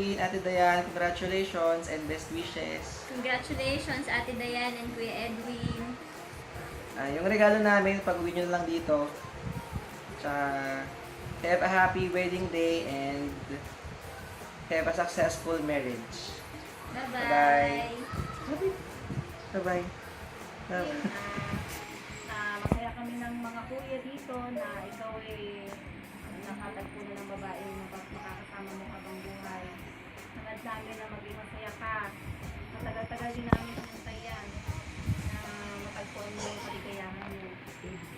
Edwin, Ate Dayan, congratulations and best wishes. Congratulations, Ate Dayan and Kuya Edwin. Yung regalo namin, pag-uwi nyo na lang dito. Tsaka, have a happy wedding day and have a successful marriage. Bye-bye. Bye-bye. Masaya kami ng mga kuya dito na ikaw nakatagpo na ng babae makakasama mo habang buhay. Hangad namin na maging masaya ka. Matagal-tagal din namin pumunta yan na matagpuan mo yung kaligayahan mo.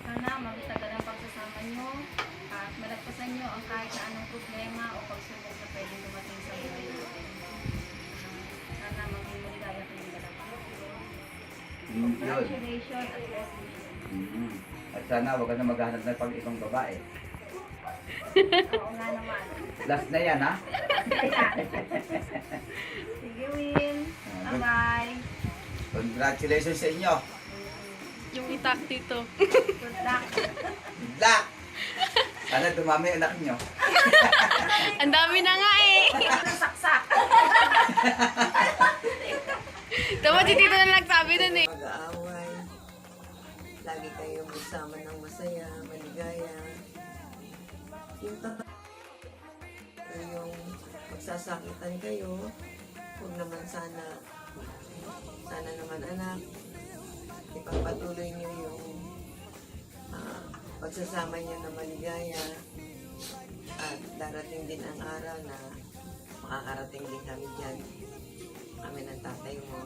Sana magtagal ang pagsasama nyo at malagpasan nyo ang kahit na anong problema o pagsubok na pwedeng dumating sa buhay natin. Sana maging maligaya kayong dalawa. Congratulations at best wishes. At sana huwag ka na maghanap ng pag-ibang babae. Oo nga naman. Last na yan, ha? Sige, Win. Bye-bye. Congratulations sa inyo. Yung itak dito. Good luck. Good luck! Sana dumami ang anak nyo. Ang dami na nga eh. Saksak. Tama, si Tito na nagsabi nun eh. Mag-aaway. Lagi kayong magsama ng masaya, maligaya. Yung yung magsasakitan kayo, huwag naman sana naman anak, ipagpatuloy niyo yung pagsasama niyo na maligaya at darating din ang araw na makakarating din kami dyan. Kami ng tatay mo.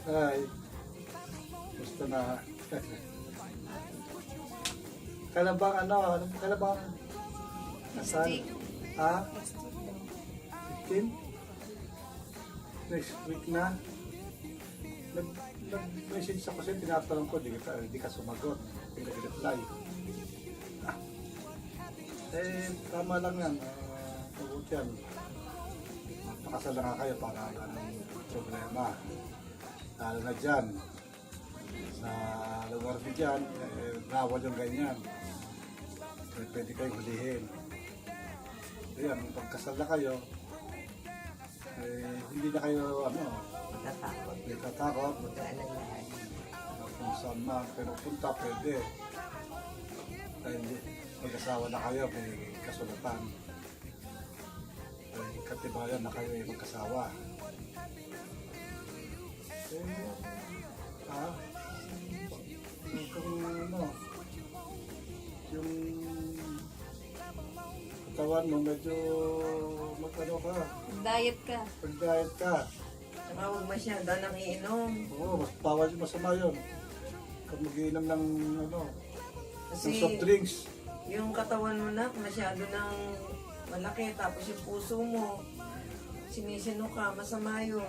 Hi. Gusto na. Kalabang kalabang kasal? Ha? 15? Next week na? Nag-message ako sa'yo, tinatanong ko, di ka sumagot. Hindi ka reply. Tama lang yan. Huwag yan. Pakasal na nga kayo para anong problema. Lalo na dyan. Sa lugar di dyan, bawal yung ganyan. Pwede kayong hulihin. Ayan, pagkasal na kayo, hindi na kayo, natatakot. Kung saan man kayo punta, pwede. Dahil mag-asawa na kayo, may kasulatan. Katibayan na kayo ay magkasawa. Kung yung katawan mo medyo magkano ka. Diet ka. Pag-diet ka. Saka huwag masyado nang iinom. Oo, mas bawal yung masama yun. Kung mag-iinom ng Kasi ng soft drinks. yung katawan mo na masyado nang malaki, tapos yung puso mo sinisino ka, masama yun.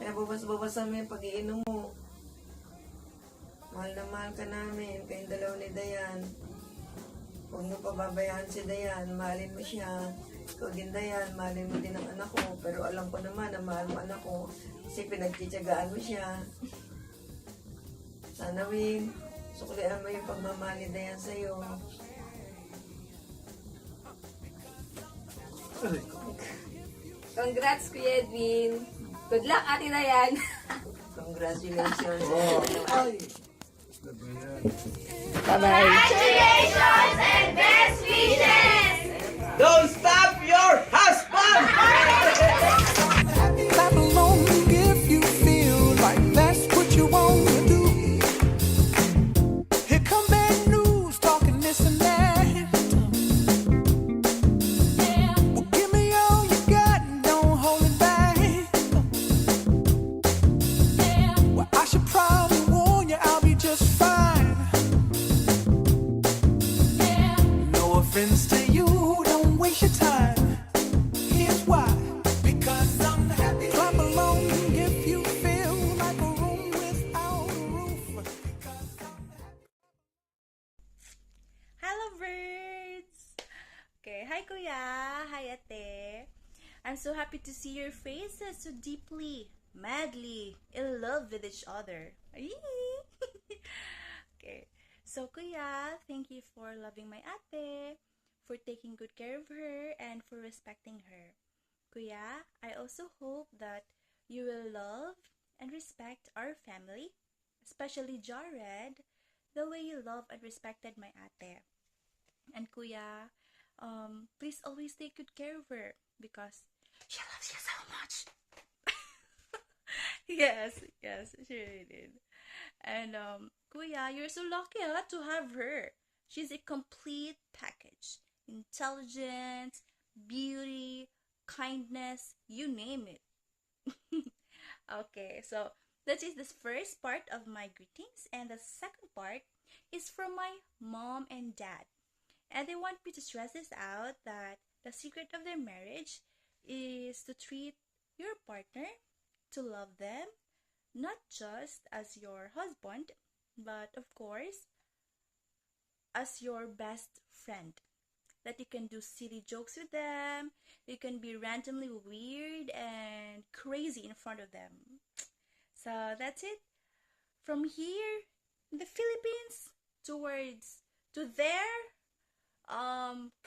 Kaya babas-babasan mo yung pag-iinom mo. Mahal na mahal ka namin, kayong dalawa ni Dayan. Huwag mo pababayaan si Dayan, mahalin mo siya. Ikaw din Dayan, mahalin mo din ang anak ko. Pero alam ko naman na mahal mo anak ko kasi pinagtityagaan mo siya. Sana Win, suklian mo yung pagmamahal ni Dayan sa'yo. Congrats, Kuya Edwin. Good luck, Ate Dayan. Congratulations. Ay! Ano yan? Congratulations and best wishes! Don't stop your husband! Clap along if you feel like that's what you want to do. Here come bad news, talking this and that. Well, give me all you got and don't hold it back. Well, I should probably warn you, I'll be just fine. No offense to you, don't waste your time. Here's why. Because I'm happy. Clap along if you feel like a room without a roof. Hello, birds! Okay, hi Kuya! Hi Ate! I'm so happy to see your faces so deeply, madly in love with each other. Ayy! Okay, so Kuya, thank you for loving my ate, for taking good care of her and for respecting her. Kuya, I also hope that you will love and respect our family, especially Jared, the way you love and respected my ate. And Kuya, please always take good care of her because she loves you so much. Yes, she really did. And Kuya, you're so lucky to have her. She's a complete package. Intelligence, beauty, kindness, you name it. Okay, so that is the first part of my greetings, and the second part is from my mom and dad. And they want me to stress this out that the secret of their marriage is to treat your partner, to love them, not just as your husband, but of course, as your best friend. That you can do silly jokes with them, you can be randomly weird and crazy in front of them. So that's it. From here in the Philippines to there,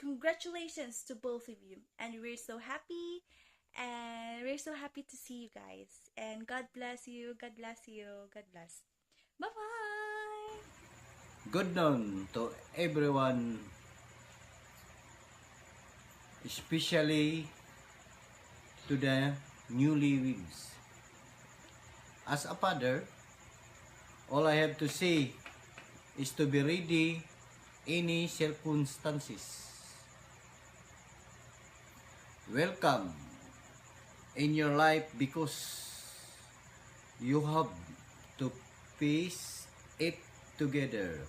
congratulations to both of you. And we're so happy. And we're so happy to see you guys. And God bless you. God bless you. God bless. Bye-bye. Good noon to everyone, especially to the newlyweds. As a father, all I have to say is to be ready any circumstances. Welcome in your life because you have to face it together.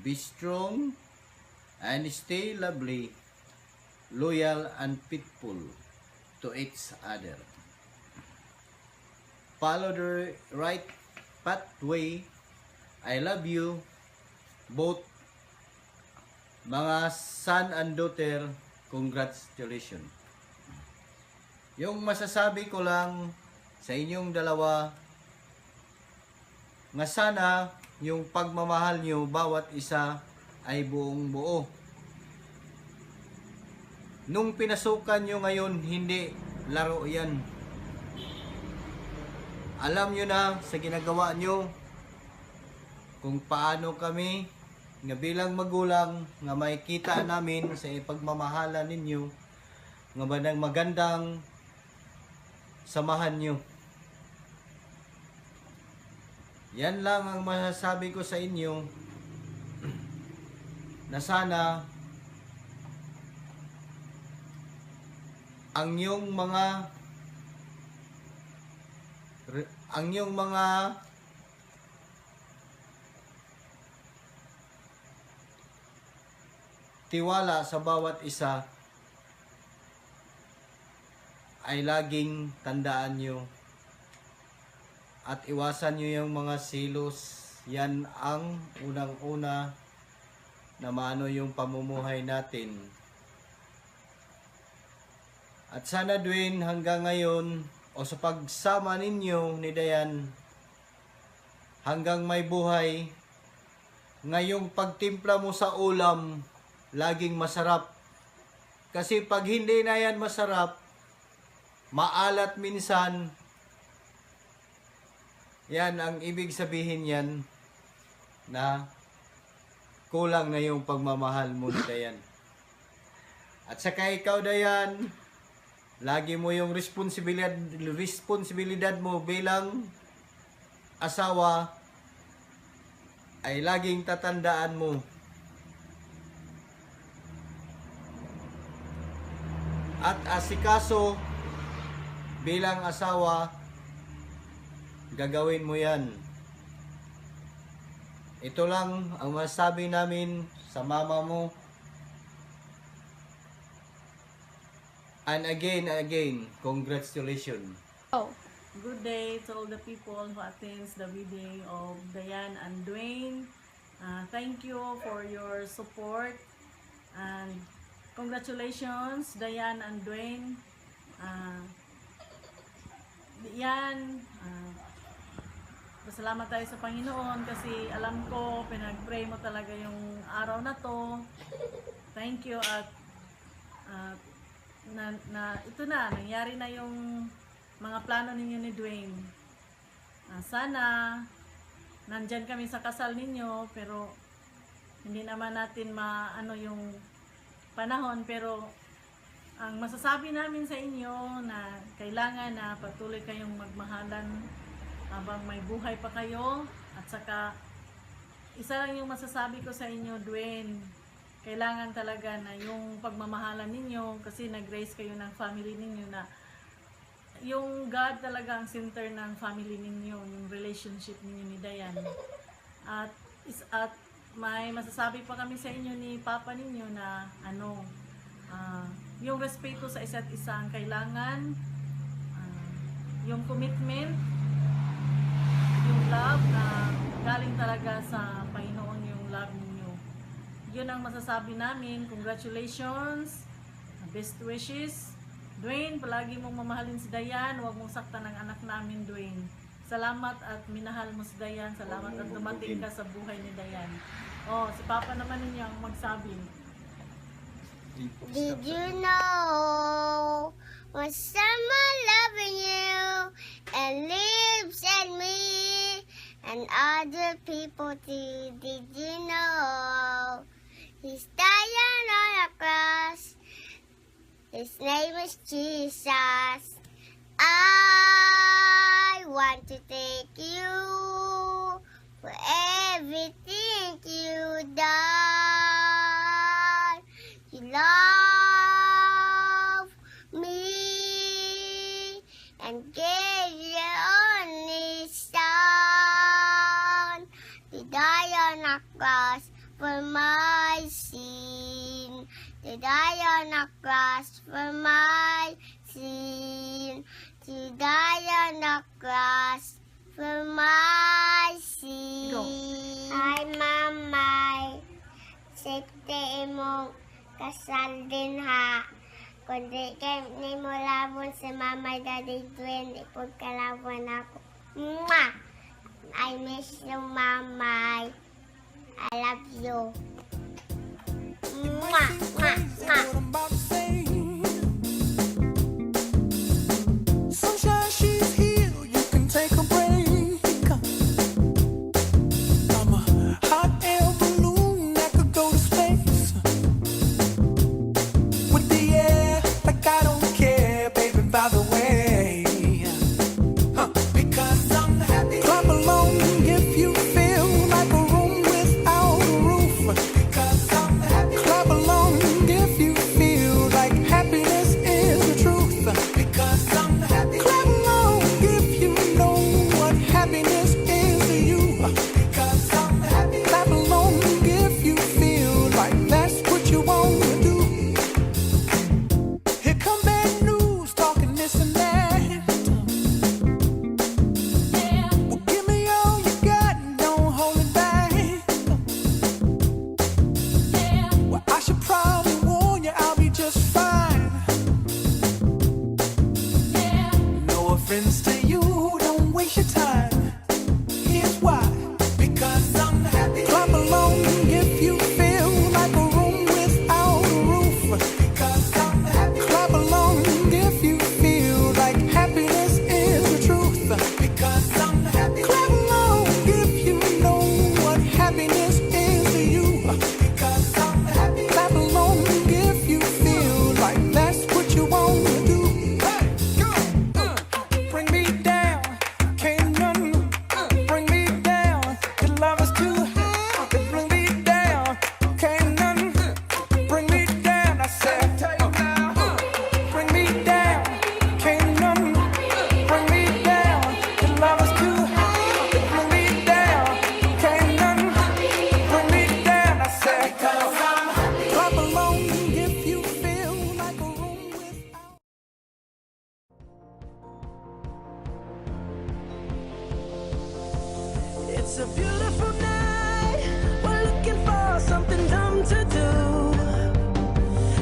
Be strong and stay lovely, loyal and faithful to each other. Follow the right pathway. I love you both, mga son and daughter. Congratulations. Yung masasabi ko lang sa inyong dalawa, nga sana yung pagmamahal nyo bawat isa ay buong buo. Nung pinasukan nyo ngayon, hindi laro yan. Alam nyo na sa ginagawa nyo kung paano kami nga bilang magulang nga makikita namin sa ipagmamahalan ninyo nga magandang samahan nyo. Yan lang ang masasabi ko sa inyo, na sana ang iyong mga tiwala sa bawat isa ay laging tandaan nyo at iwasan nyo yung mga silos. Yan ang unang-una na maano yung pamumuhay natin. At sana Dwayne, hanggang ngayon o sa pagsama ninyo ni Dayan hanggang may buhay, ngayong pagtimpla mo sa ulam laging masarap. Kasi pag hindi na yan masarap, maalat minsan, yan ang ibig sabihin yan na kulang na yung pagmamahal mo ni Dayan. At saka ikaw Dayan, lagi mo yung responsibilidad mo bilang asawa ay laging tatandaan mo. At asikaso bilang asawa, gagawin mo yan. Ito lang ang masabi namin sa mama mo. And again, congratulations. Good day to all the people who attends the wedding of Dayan and Dwayne. Thank you for your support and congratulations Dayan and Dwayne. Pasalamat tayo sa Panginoon kasi alam ko pinag-pray mo talaga yung araw na to thank you at ito na, nangyari na yung mga plano ninyo ni Dwayne. Sana nandyan kami sa kasal ninyo, pero hindi naman natin maano yung panahon, pero ang masasabi namin sa inyo na kailangan na patuloy kayong magmahalan habang may buhay pa kayo. At saka isa lang yung masasabi ko sa inyo, Dwayne, kailangan talaga na yung pagmamahalan ninyo, kasi nag-raise kayo ng family ninyo, na yung God talaga ang center ng family ninyo, yung relationship ninyo ni Diane. At may masasabi pa kami sa inyo ni Papa ninyo na yung respeto sa isa't isa ang kailangan, yung commitment, yung love na galing talaga sa Panginoon, yung love ninyo. Yun ang masasabi namin. Congratulations, best wishes. Dwayne, palagi mong mamahalin si Diane, huwag mong saktan ang anak namin, Dwayne. Salamat at minahal mo si Diane. Salamat at dumating ka sa buhay ni Diane. Si Papa naman ninyo ang magsabi. Did you know when someone loving you and lives in me and other people too? Did you know He's dying on a cross? His name is Jesus. I want to thank you for everything you done. You love me and gave your only son to die on a cross for my sin. To die on a cross for my sin. To die on a cross for my sin. Hi, Mama. Sikte mo kasal din ha. Kundi kayo ni mo labon si Mama Daddy Dwayne, ipod kalabon ako. Mwah! I miss you, Mama. I love you. Mwah! Mwah! Mwah! Sunshine, she's here, you can take a break. I'm a hot air balloon that could go to space. With the air, like I don't care, baby, by the way. Because I'm happy. Clap along if you feel like a room without a roof. Because I'm happy. Clap along if you feel like happiness is the truth. Because I'm happy. Clap along if you know what happiness is to you. Because I'm happy. Clap along if you feel like that's what you want to do. Here come bad news, talking this and that. Well, give me all you got and don't hold it back. Well, I should probably warn you, I'll be just fine. No offense to you, don't waste your time. Here's why. Because I'm happy. Clap along if you feel like a room without a roof. Because I'm happy. Clap along if you feel like happiness is the truth. Because I'm happy. Clap along if you know what happiness is to you. Because I'm happy. Clap along if you feel like that's what you want to do. Bring me down, can't none bring me down. Your love is too high. Bring me down, can't none bring me down. I said, bring me down, can't none bring me down. Your love is too high. Bring me down, can't none bring me down. I said, clap along if you feel like a room without. It's a beautiful night. We're looking for something dumb to do.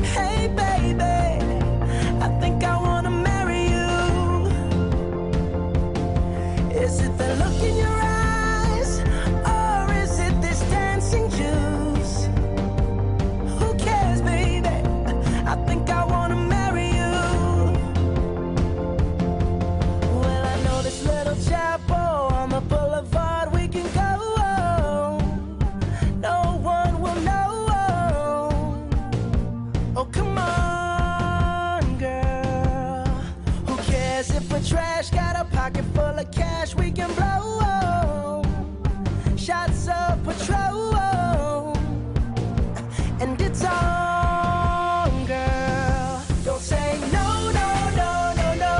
Hey, baby, I think I wanna marry you. Is it the look in your eyes, or is it this dancing juice? Who cares, baby? trash, got a pocket full of cash we can blow. Shots of Patrol, and it's on, girl. Don't say no, no, no, no, no.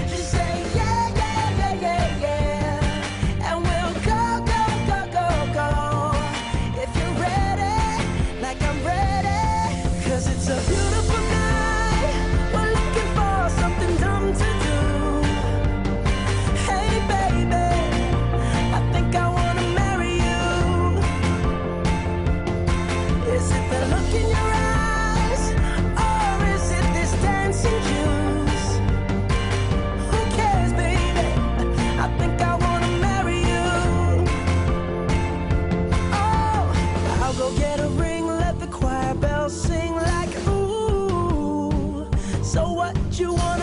Just say yeah, yeah, yeah, yeah, yeah. And we'll go, go, go, go, go. If you're ready, like I'm ready. 'Cause it's a beautiful night. We're looking for something dumb to do. Hey, baby, I think I wanna marry you. Is it the look in your eyes, or is it this dancing juice? Who cares, baby? I think I wanna marry you. Oh, I'll go get a ring, let the choir bells sing like ooh. So what you want?